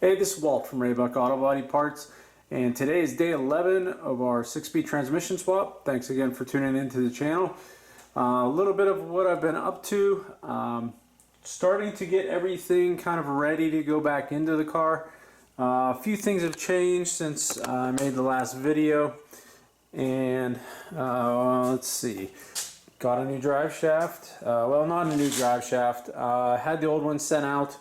Hey, this is Walt from Raybuck Auto Body Parts, and today is day 11 of our 6-speed transmission swap. Thanks again for tuning into the channel. A little bit of what I've been up to. Starting to get everything kind of ready to go back into the car. A few things have changed since I made the last video, and let's see. Got a new drive shaft. Well, not a new drive shaft. Had the old one sent out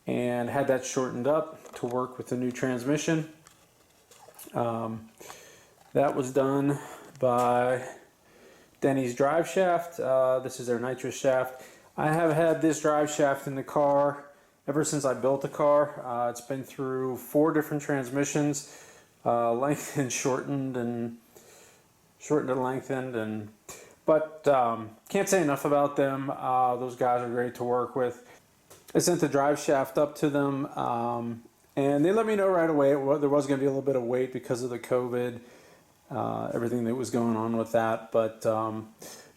and had that shortened up to work with the new transmission. That was done by Denny's drive shaft. This is their nitrous shaft. I have had this drive shaft in the car ever since I built the car. It's been through 4 different transmissions, lengthened, shortened, and lengthened, but can't say enough about them. Those guys are great to work with. I sent the drive shaft up to them, and they let me know right away there was going to be a little bit of wait because of the COVID, everything that was going on with that. But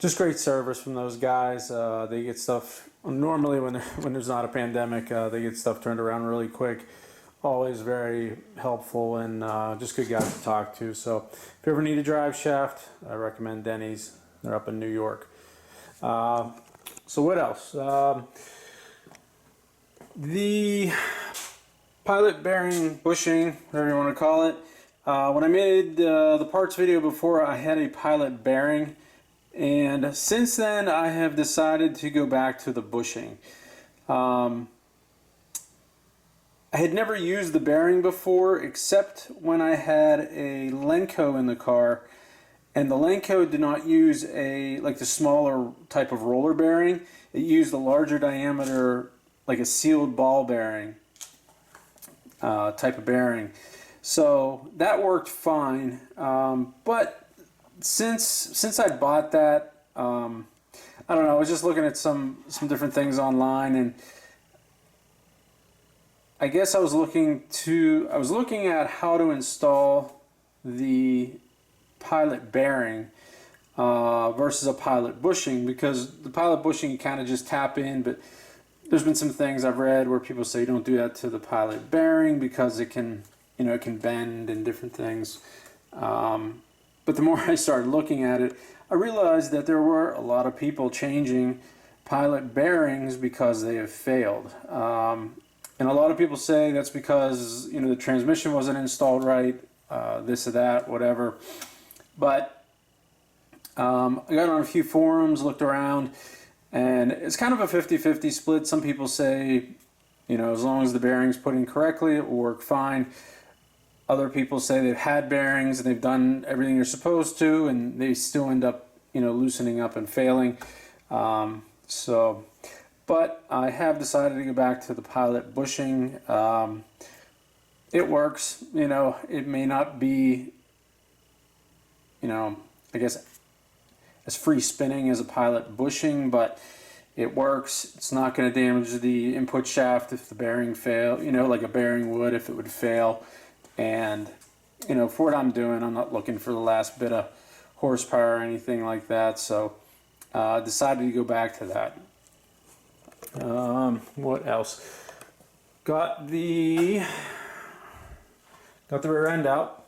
just great service from those guys. They get stuff, normally when there's not a pandemic, they get stuff turned around really quick. Always very helpful and just good guys to talk to. So if you ever need a drive shaft, I recommend Denny's. They're up in New York. So what else? The pilot bearing bushing, whatever you want to call it. When I made the parts video before, I had a pilot bearing, and since then I have decided to go back to the bushing. I had never used the bearing before, except when I had a Lenco in the car, and the Lenco did not use like the smaller type of roller bearing. It used a larger diameter, like a sealed ball bearing type of bearing. So that worked fine. But since I bought that, I don't know, I was just looking at some different things online, and I guess I was looking at how to install the pilot bearing versus a pilot bushing, because the pilot bushing you kind of just tap in, but there's been some things I've read where people say don't do that to the pilot bearing because it can, it can bend and different things. But the more I started looking at it, I realized that there were a lot of people changing pilot bearings because they have failed. And a lot of people say that's because, the transmission wasn't installed right, this or that, whatever. But I got on a few forums, looked around, and it's kind of a 50-50 split. Some people say, as long as the bearing's put in correctly, it will work fine. Other people say they've had bearings and they've done everything they're supposed to, and they still end up, loosening up and failing. But I have decided to go back to the pilot bushing. It works. It may not be, I guess, as free spinning as a pilot bushing, but it works. It's not going to damage the input shaft if the bearing fail, like a bearing would if it would fail. And for what I'm doing, I'm not looking for the last bit of horsepower or anything like that, so I decided to go back to that. What else? Got the rear end out.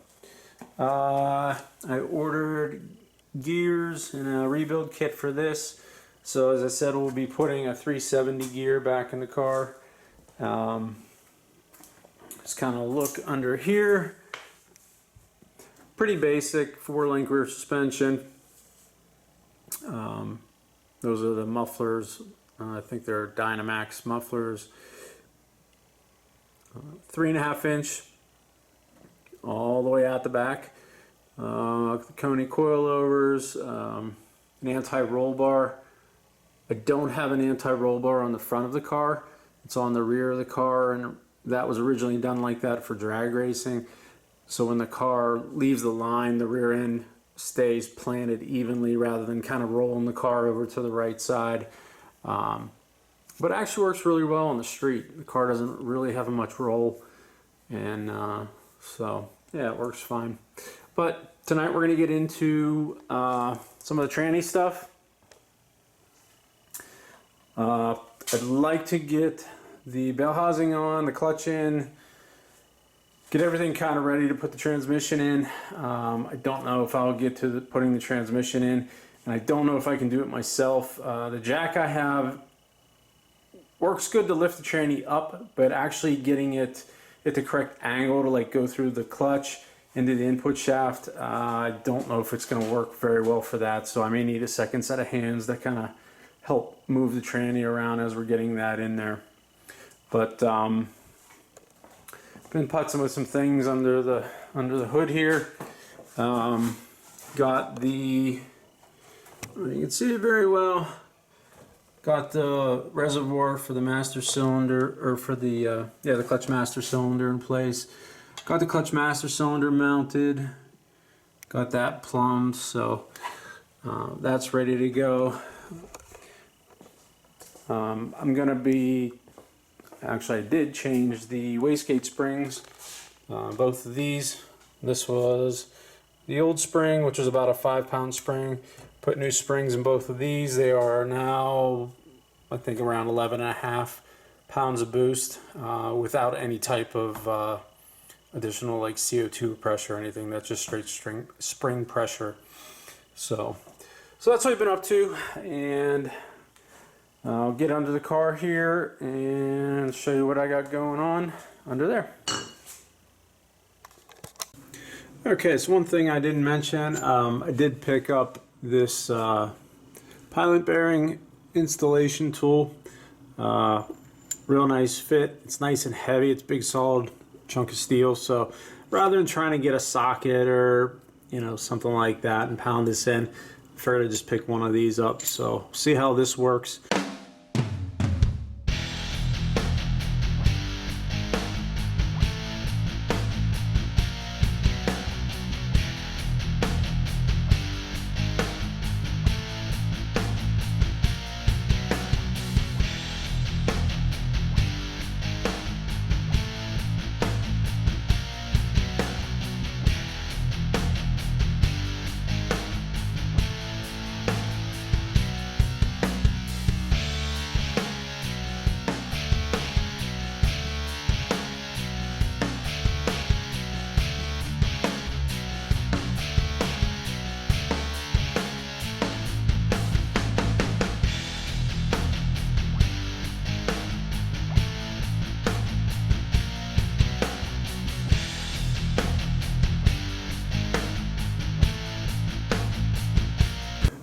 I ordered gears and a rebuild kit for this. So as I said, we'll be putting a 370 gear back in the car. Just kind of look under here. Pretty basic 4-link rear suspension. Those are the mufflers. I think they're Dynamax mufflers. 3.5 inch all the way out the back. The Coney coilovers, an anti-roll bar. I don't have an anti-roll bar on the front of the car. It's on the rear of the car, and that was originally done like that for drag racing. So when the car leaves the line, the rear end stays planted evenly rather than kind of rolling the car over to the right side. But it actually works really well on the street. The car doesn't really have much roll, and so yeah, it works fine. But tonight we're going to get into some of the tranny stuff. I'd like to get the bell housing on, the clutch in, get everything kind of ready to put the transmission in. I don't know if I'll get to putting the transmission in, and I don't know if I can do it myself. The jack I have works good to lift the tranny up, but actually getting it at the correct angle to like go through the clutch into the input shaft, I don't know if it's going to work very well for that, so I may need a second set of hands that kind of help move the tranny around as we're getting that in there. But been putzing with some things under the hood here. Got the, you can see it very well, got the reservoir for the master cylinder, or for the the clutch master cylinder in place. Got the clutch master cylinder mounted, got that plumbed, so that's ready to go. I'm gonna be, actually I did change the wastegate springs, both of these. This was the old spring, which was about a 5-pound spring. Put new springs in both of these. They are now, I think, around 11.5 pounds of boost, without any type of additional like CO2 pressure or anything. That's just straight spring pressure. So that's what I've been up to, and I'll get under the car here and show you what I got going on under there. Okay, so one thing I didn't mention, I did pick up this pilot bearing installation tool. Real nice fit. It's nice and heavy. It's a big solid chunk of steel. So rather than trying to get a socket or something like that and pound this in, I figured I'd just pick one of these up. So see how this works.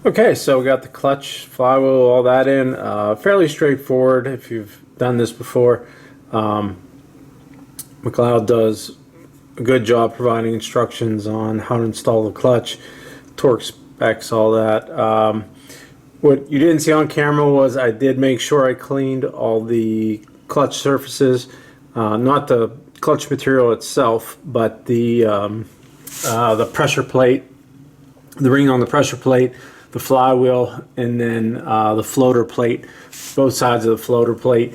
Okay, so we got the clutch, flywheel, all that in. Fairly straightforward if you've done this before. MacLeod does a good job providing instructions on how to install the clutch, torque specs, all that. What you didn't see on camera was I did make sure I cleaned all the clutch surfaces, not the clutch material itself, but the pressure plate, the ring on the pressure plate, the flywheel, and then the floater plate, both sides of the floater plate.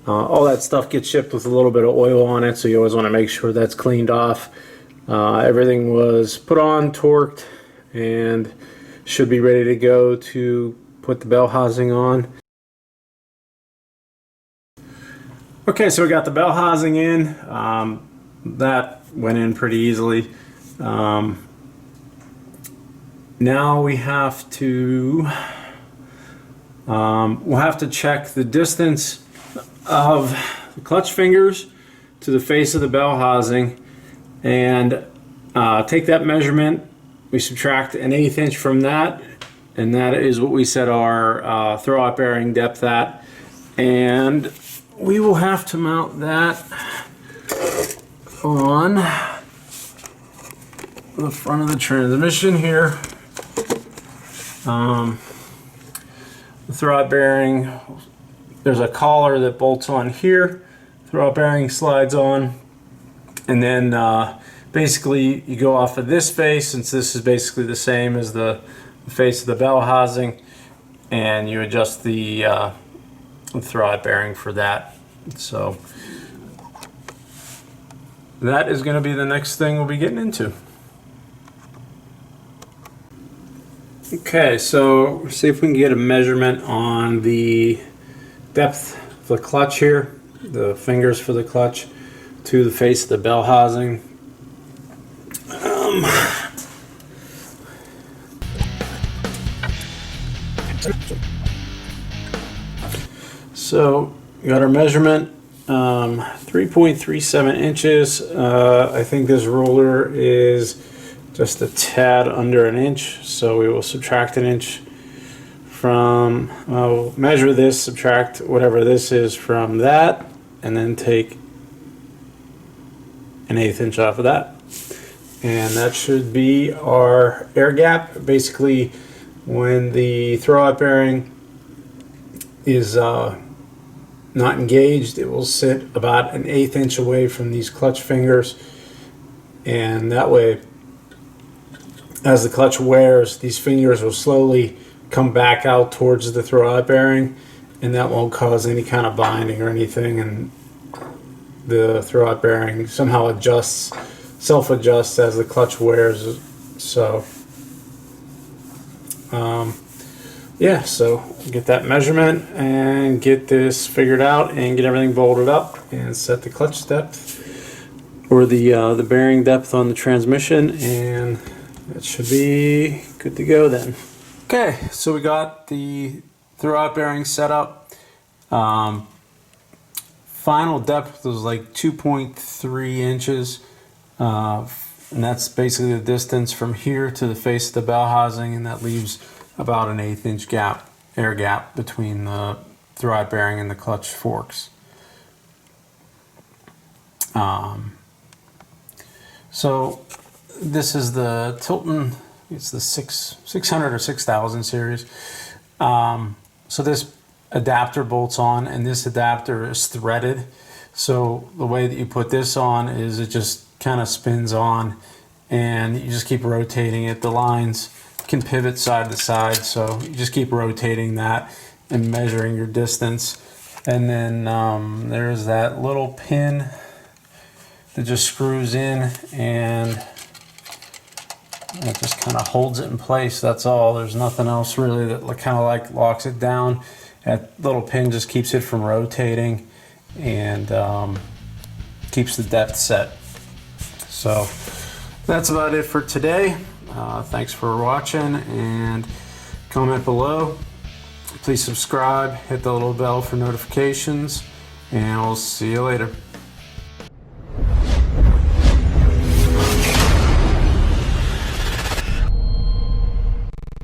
All that stuff gets shipped with a little bit of oil on it, so you always want to make sure that's cleaned off. Everything was put on, torqued, and should be ready to go to put the bell housing on. Okay, so we got the bell housing in. That went in pretty easily. Now we have to we'll have to check the distance of the clutch fingers to the face of the bell housing, and take that measurement. We subtract an 1/8 inch from that, and that is what we set our throw-out bearing depth at. And we will have to mount that on the front of the transmission here. The throw-out bearing, there's a collar that bolts on here. Throw-out bearing slides on, and then basically you go off of this face, since this is basically the same as the face of the bell housing, and you adjust the throw-out bearing for that. So that is going to be the next thing we'll be getting into. Okay, so we'll see if we can get a measurement on the depth of the clutch here, the fingers for the clutch. to the face of the bell housing. So we got our measurement, 3.37 inches. I think this ruler is just a tad under an inch, so we will subtract an inch from, measure this, subtract whatever this is from that, and then take an 1/8 inch off of that. And that should be our air gap. Basically, when the throwout bearing is not engaged, it will sit about an 1/8 inch away from these clutch fingers, and that way, as the clutch wears, these fingers will slowly come back out towards the throwout bearing, and that won't cause any kind of binding or anything, and the throwout bearing somehow adjusts, self-adjusts as the clutch wears. So yeah, so get that measurement and get this figured out and get everything bolted up and set the clutch depth or the bearing depth on the transmission, and that should be good to go then. Okay, so we got the throwout bearing set up. Final depth was like 2.3 inches, and that's basically the distance from here to the face of the bell housing, and that leaves about an 1/8 inch gap, air gap, between the throwout bearing and the clutch forks. So this is the Tilton, it's the 600 or 6000 series. So this adapter bolts on, and this adapter is threaded. So the way that you put this on is it just kind of spins on, and you just keep rotating it. The lines can pivot side to side, so you just keep rotating that and measuring your distance. And then there's that little pin that just screws in, and it just kind of holds it in place. That's all. There's nothing else really that kind of like locks it down. That little pin just keeps it from rotating and keeps the depth set. So that's about it for today. Thanks for watching, and comment below. Please subscribe, hit the little bell for notifications, and we'll see you later.